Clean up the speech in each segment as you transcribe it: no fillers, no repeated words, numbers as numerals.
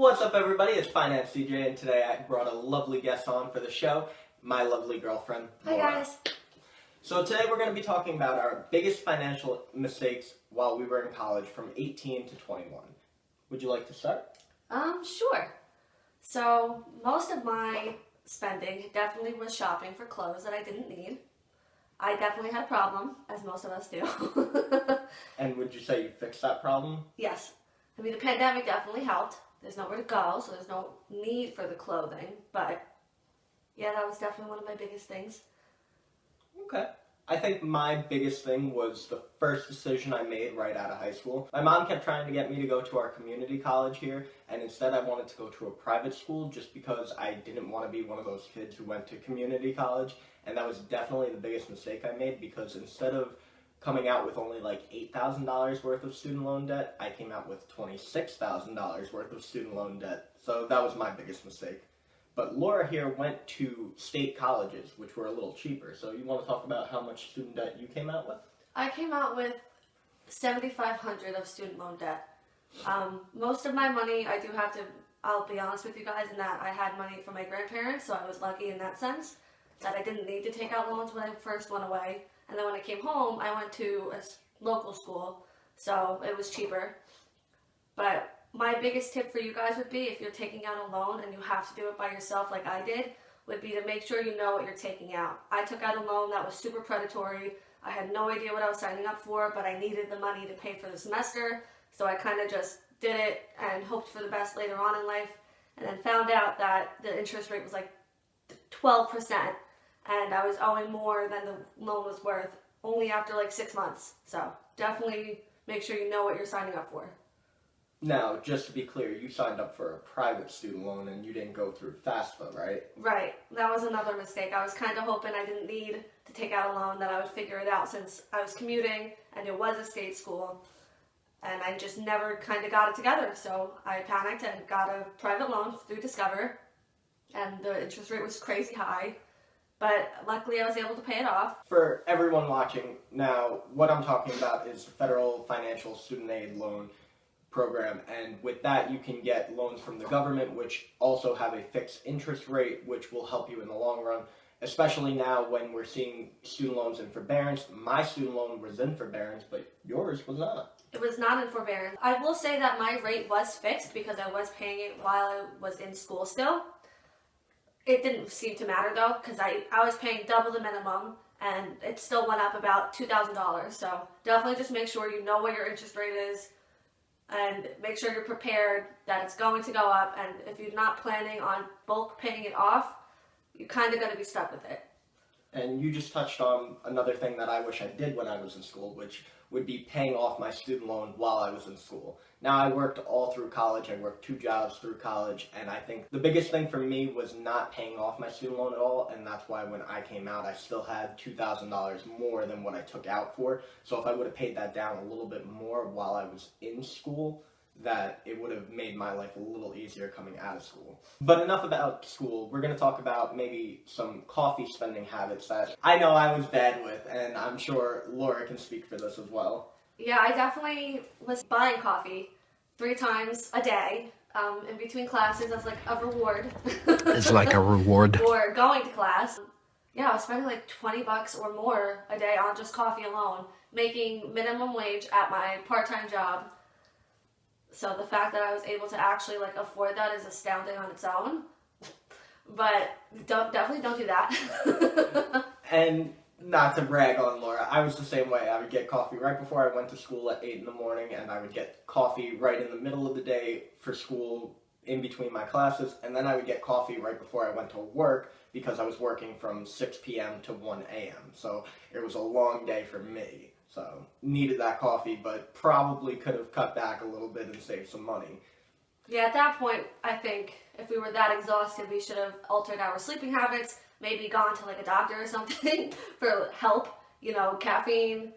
What's up, everybody? It's Finance DJ, and today I brought a lovely guest on for the show, my lovely girlfriend, Hi Laura. guys. So today we're going to be talking about our biggest financial mistakes while we were in college from 18 to 21. Would you like to start? Sure. So most of my spending definitely was shopping for clothes that I didn't need. I definitely had a problem, as most of us do. And would you say you fixed that problem? Yes. I mean, the pandemic definitely helped. There's nowhere to go, so there's no need for the clothing. But yeah, that was definitely one of my biggest things. Okay. I think my biggest thing was the first decision I made right out of high school. My mom kept trying to get me to go to our community college here, and instead I wanted to go to a private school just because I didn't want to be one of those kids who went to community college, and that was definitely the biggest mistake I made because instead of coming out with only like $8,000 worth of student loan debt, I came out with $26,000 worth of student loan debt. So that was my biggest mistake. But Laura here went to state colleges, which were a little cheaper. So you want to talk about how much student debt you came out with? I came out with $7,500 of student loan debt. Most of my money, I'll be honest with you guys, in that I had money from my grandparents, so I was lucky in that sense that I didn't need to take out loans when I first went away. And then when I came home, I went to a local school, so it was cheaper. But my biggest tip for you guys would be, if you're taking out a loan and you have to do it by yourself like I did, would be to make sure you know what you're taking out. I took out a loan that was super predatory. I had no idea what I was signing up for, but I needed the money to pay for the semester, so I kind of just did it and hoped for the best later on in life, and then found out that the interest rate was like 12%, and I was owing more than the loan was worth only after like 6 months. So definitely make sure you know what you're signing up for. Now, just to be clear, you signed up for a private student loan and you didn't go through FAFSA, right? Right. That was another mistake. I was kind of hoping I didn't need to take out a loan, that I would figure it out since I was commuting and it was a state school. And I just never kind of got it together. So I panicked and got a private loan through Discover. And the interest rate was crazy high. But luckily I was able to pay it off. For everyone watching, now, what I'm talking about is the Federal Financial Student Aid Loan Program, and with that you can get loans from the government which also have a fixed interest rate, which will help you in the long run, especially now when we're seeing student loans in forbearance. My student loan was in forbearance, but yours was not. It was not in forbearance. I will say that my rate was fixed because I was paying it while I was in school still. It didn't seem to matter though, because I was paying double the minimum and it still went up about $2,000. So definitely just make sure you know what your interest rate is and make sure you're prepared that it's going to go up. And if you're not planning on bulk paying it off, you're kind of going to be stuck with it. And you just touched on another thing that I wish I did when I was in school, which would be paying off my student loan while I was in school. Now, I worked all through college. I worked 2 jobs through college, and I think the biggest thing for me was not paying off my student loan at all, and that's why when I came out, I still had $2,000 more than what I took out for. So if I would have paid that down a little bit more while I was in school, that it would have made my life a little easier coming out of school. But enough about school. We're going to talk about maybe some coffee spending habits that I know I was bad with, and I'm sure Laura can speak for this as well. Yeah, I definitely was buying coffee 3 times a day in between classes as like a reward. It's like a reward. For going to class. Yeah, I was spending like $20 or more a day on just coffee alone, making minimum wage at my part-time job. So the fact that I was able to actually like afford that is astounding on its own. But definitely don't do that. And not to brag on Laura, I was the same way. I would get coffee right before I went to school at 8 in the morning, and I would get coffee right in the middle of the day for school in between my classes, and then I would get coffee right before I went to work because I was working from 6 p.m. to 1 a.m. So it was a long day for me. So needed that coffee, but probably could have cut back a little bit and saved some money. Yeah, at that point, I think if we were that exhausted, we should have altered our sleeping habits, maybe gone to like a doctor or something for help. You know, caffeine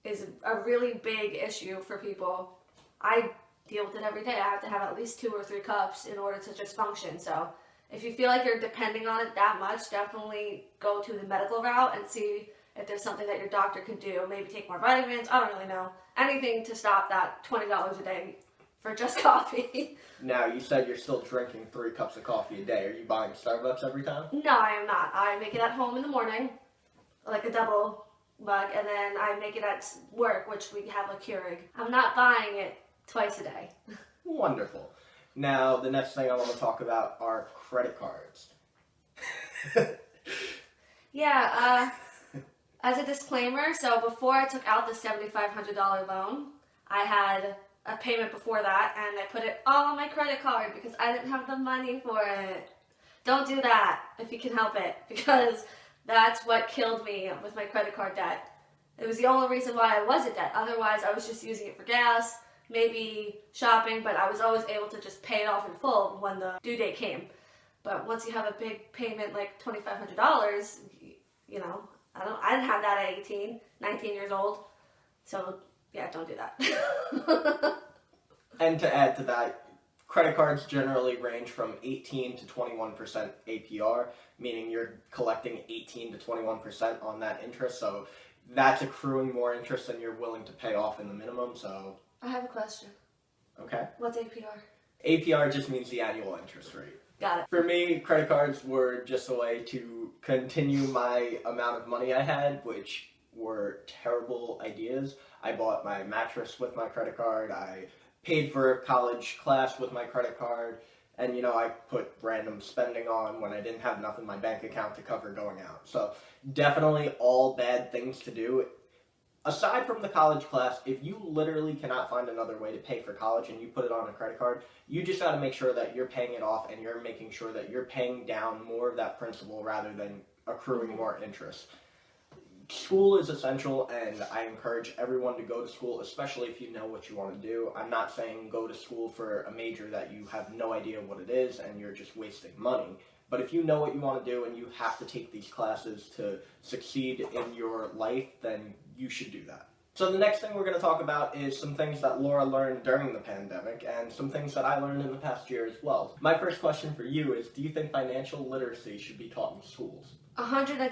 is a really big issue for people. I deal with it every day. I have to have at least 2 or 3 cups in order to just function. So if you feel like you're depending on it that much, definitely go to the medical route and see if there's something that your doctor could do. Maybe take more vitamins. I don't really know. Anything to stop that $20 a day for just coffee. Now, you said you're still drinking 3 cups of coffee a day. Are you buying Starbucks every time? No, I am not. I make it at home in the morning, like a double mug, and then I make it at work, which we have a Keurig. I'm not buying it twice a day. Wonderful. Now, the next thing I want to talk about are credit cards. Yeah, as a disclaimer, so before I took out the $7,500 loan, I had a payment before that, and I put it all on my credit card because I didn't have the money for it. Don't do that if you can help it, because that's what killed me with my credit card debt. It was the only reason why I was in debt. Otherwise, I was just using it for gas, maybe shopping, but I was always able to just pay it off in full when the due date came. But once you have a big payment like $2,500, you know, I didn't have that at 18, 19 years old. So, yeah, don't do that. And to add to that, credit cards generally range from 18 to 21% APR, meaning you're collecting 18 to 21% on that interest. So that's accruing more interest than you're willing to pay off in the minimum. So, I have a question. okay. What's APR? APR just means the annual interest rate. Got it. For me, credit cards were just a way to continue my amount of money I had, which were terrible ideas. I bought my mattress with my credit card. I paid for a college class with my credit card. And, you know, I put random spending on when I didn't have enough in my bank account to cover going out. So definitely all bad things to do. Aside from the college class, if you literally cannot find another way to pay for college and you put it on a credit card, you just got to make sure that you're paying it off and you're making sure that you're paying down more of that principal rather than accruing more interest. School is essential, and I encourage everyone to go to school, especially if you know what you want to do. I'm not saying go to school for a major that you have no idea what it is and you're just wasting money. But if you know what you want to do and you have to take these classes to succeed in your life, then you should do that. So the next thing we're going to talk about is some things that Laura learned during the pandemic and some things that I learned in the past year as well. My first question for you is, do you think financial literacy should be taught in schools? 110%.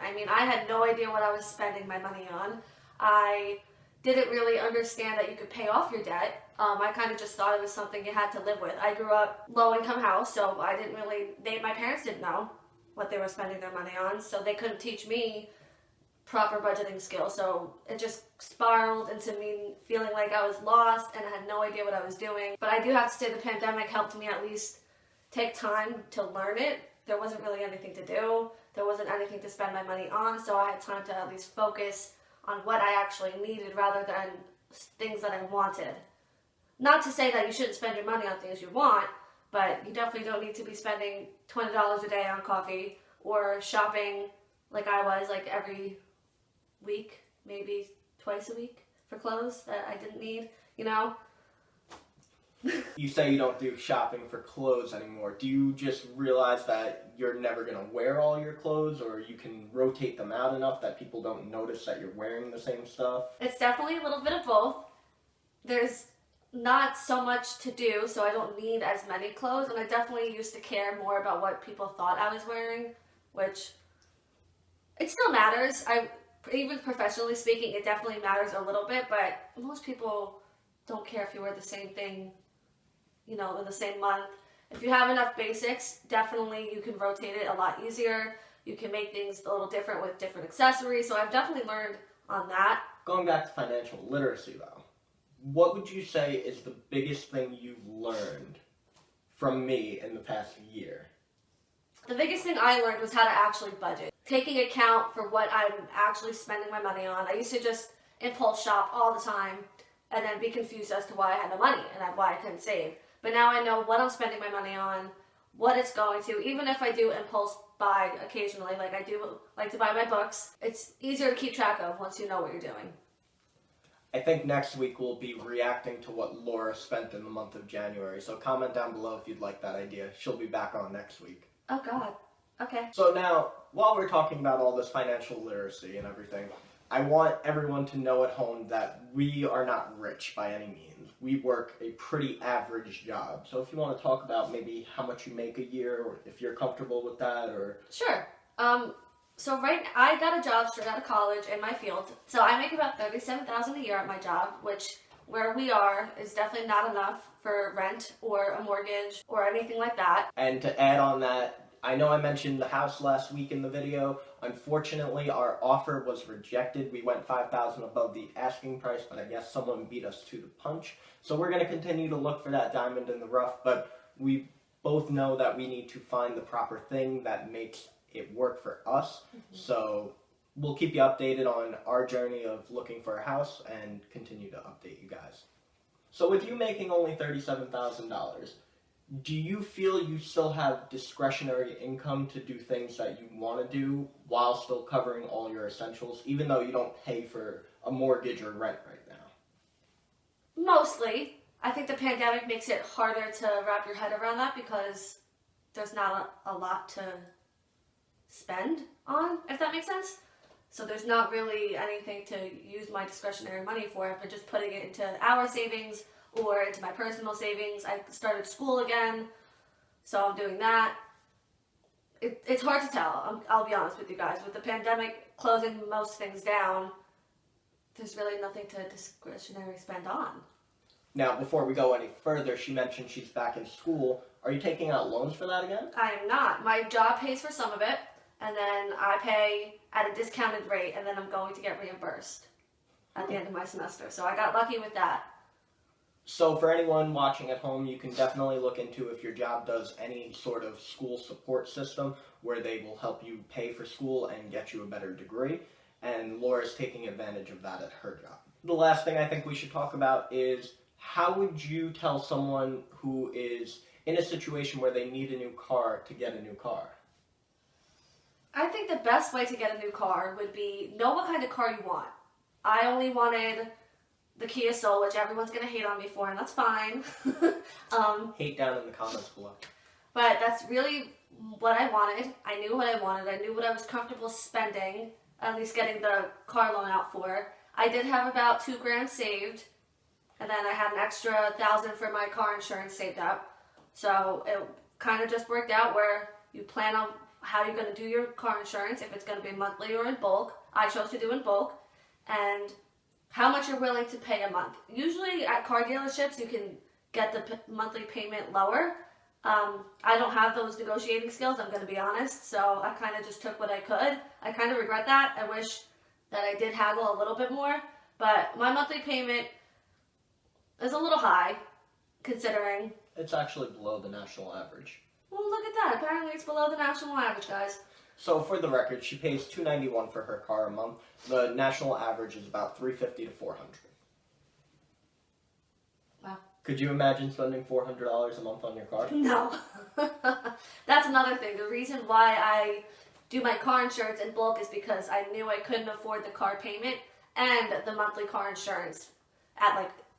I mean, I had no idea what I was spending my money on. I didn't really understand that you could pay off your debt. I kind of just thought it was something you had to live with. I grew up low-income house, so I didn't really, my parents didn't know what they were spending their money on, so they couldn't teach me proper budgeting skills. So it just spiraled into me feeling like I was lost and I had no idea what I was doing. But I do have to say the pandemic helped me at least take time to learn it. There wasn't really anything to do. There wasn't anything to spend my money on, so I had time to at least focus on what I actually needed rather than things that I wanted. Not to say that you shouldn't spend your money on things you want, but you definitely don't need to be spending $20 a day on coffee or shopping like I was, like every week, maybe twice a week for clothes that I didn't need, you know? You say you don't do shopping for clothes anymore. Do you just realize that you're never going to wear all your clothes, or you can rotate them out enough that people don't notice that you're wearing the same stuff? It's definitely a little bit of both. There's not so much to do, so I don't need as many clothes, and I definitely used to care more about what people thought I was wearing, which it still matters. Even professionally speaking, it definitely matters a little bit, but most people don't care if you wear the same thing, you know, in the same month. If you have enough basics, definitely you can rotate it a lot easier. You can make things a little different with different accessories, so I've definitely learned on that. Going back to financial literacy, though, what would you say is the biggest thing you've learned from me in the past year? The biggest thing I learned was how to actually budget. Taking account for what I'm actually spending my money on. I used to just impulse shop all the time and then be confused as to why I had no money and why I couldn't save. But now I know what I'm spending my money on, what it's going to. Even if I do impulse buy occasionally, like I do like to buy my books, it's easier to keep track of once you know what you're doing. I think next week we'll be reacting to what Laura spent in the month of January, so comment down below if you'd like that idea. She'll be back on next week. Oh God. Okay. So now, while we're talking about all this financial literacy and everything, I want everyone to know at home that we are not rich by any means. We work a pretty average job. So if you want to talk about maybe how much you make a year, or if you're comfortable with that, or... Sure. So I got a job straight out of college in my field. So I make about $37,000 a year at my job, which where we are is definitely not enough for rent or a mortgage or anything like that. And to add on that, I know I mentioned the house last week in the video. Unfortunately, our offer was rejected. We went $5,000 above the asking price, but I guess someone beat us to the punch. So we're going to continue to look for that diamond in the rough, but we both know that we need to find the proper thing that makes it work for us. So we'll keep you updated on our journey of looking for a house and continue to update you guys. So with you making only $37,000, do you feel you still have discretionary income to do things that you want to do while still covering all your essentials, even though you don't pay for a mortgage or rent right now? Mostly. I think the pandemic makes it harder to wrap your head around that because there's not a lot to spend on, if that makes sense. So there's not really anything to use my discretionary money for, but just putting it into our savings or into my personal savings. I started school again, so I'm doing that. It's hard to tell, I'll be honest with you guys. With the pandemic closing most things down, there's really nothing to discretionary spend on. Now, before we go any further, she mentioned she's back in school. Are you taking out loans for that again? I am not. My job pays for some of it, and then I pay at a discounted rate, and then I'm going to get reimbursed at the end of my semester. So I got lucky with that. So for anyone watching at home, you can definitely look into if your job does any sort of school support system where they will help you pay for school and get you a better degree. And Laura's taking advantage of that at her job. The last thing I think we should talk about is how would you tell someone who is in a situation where they need a new car to get a new car? I think the best way to get a new car would be know what kind of car you want. I only wanted the Kia Soul, which everyone's going to hate on me for, and that's fine. Hate down in the comments below. But that's really what I wanted. I knew what I wanted. I knew what I was comfortable spending, at least getting the car loan out for. I did have about $2,000 saved, and then I had an extra $1,000 for my car insurance saved up. So it kind of just worked out where you plan on how you're going to do your car insurance, if it's going to be monthly or in bulk. I chose to do in bulk. And how much you're willing to pay a month. Usually at car dealerships, you can get the monthly payment lower. I don't have those negotiating skills, I'm going to be honest, so I kind of just took what I could. I kind of regret that. I wish that I did haggle a little bit more, but my monthly payment is a little high, considering. It's actually below the national average. Well, look at that. Apparently it's below the national average, guys. So for the record, she pays $291 for her car a month. The national average is about $350 to $400. Wow. Could you imagine spending $400 a month on your car? No. That's another thing. The reason why I do my car insurance in bulk is because I knew I couldn't afford the car payment and the monthly car insurance.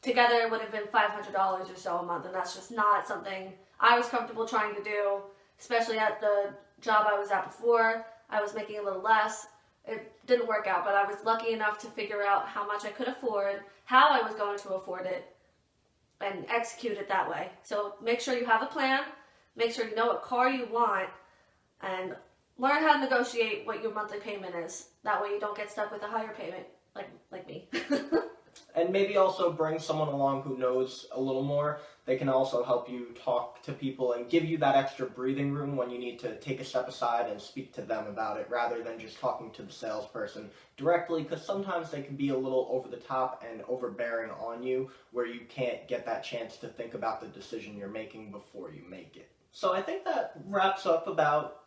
Together it would have been $500 or so a month, and that's just not something I was comfortable trying to do, especially at the job I was at before. I was making a little less. It didn't work out, but I was lucky enough to figure out how much I could afford, how I was going to afford it, and execute it that way. So make sure you have a plan, make sure you know what car you want, and learn how to negotiate what your monthly payment is. That way you don't get stuck with a higher payment, like me. And maybe also bring someone along who knows a little more. They can also help you talk to people and give you that extra breathing room when you need to take a step aside and speak to them about it rather than just talking to the salesperson directly, because sometimes they can be a little over the top and overbearing on you where you can't get that chance to think about the decision you're making before you make it. So I think that wraps up about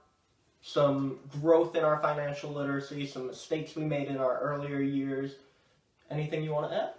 some growth in our financial literacy, some mistakes we made in our earlier years. Anything you want to add?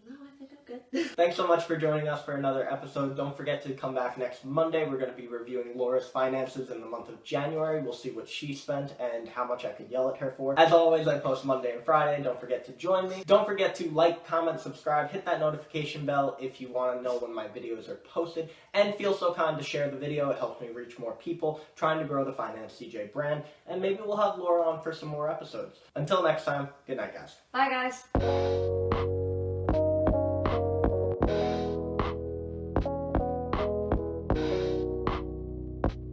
No, I think I'm good. Thanks so much for joining us for another episode. Don't forget to come back next Monday. We're going to be reviewing Laura's finances in the month of January. We'll see what she spent and how much I could yell at her for. As always, I post Monday and Friday. Don't forget to join me. Don't forget to like, comment, subscribe, hit that notification bell if you want to know when my videos are posted. And feel so kind to share the video. It helps me reach more people trying to grow the Finance CJ brand. And maybe we'll have Laura on for some more episodes. Until next time, good night, guys. Bye, guys.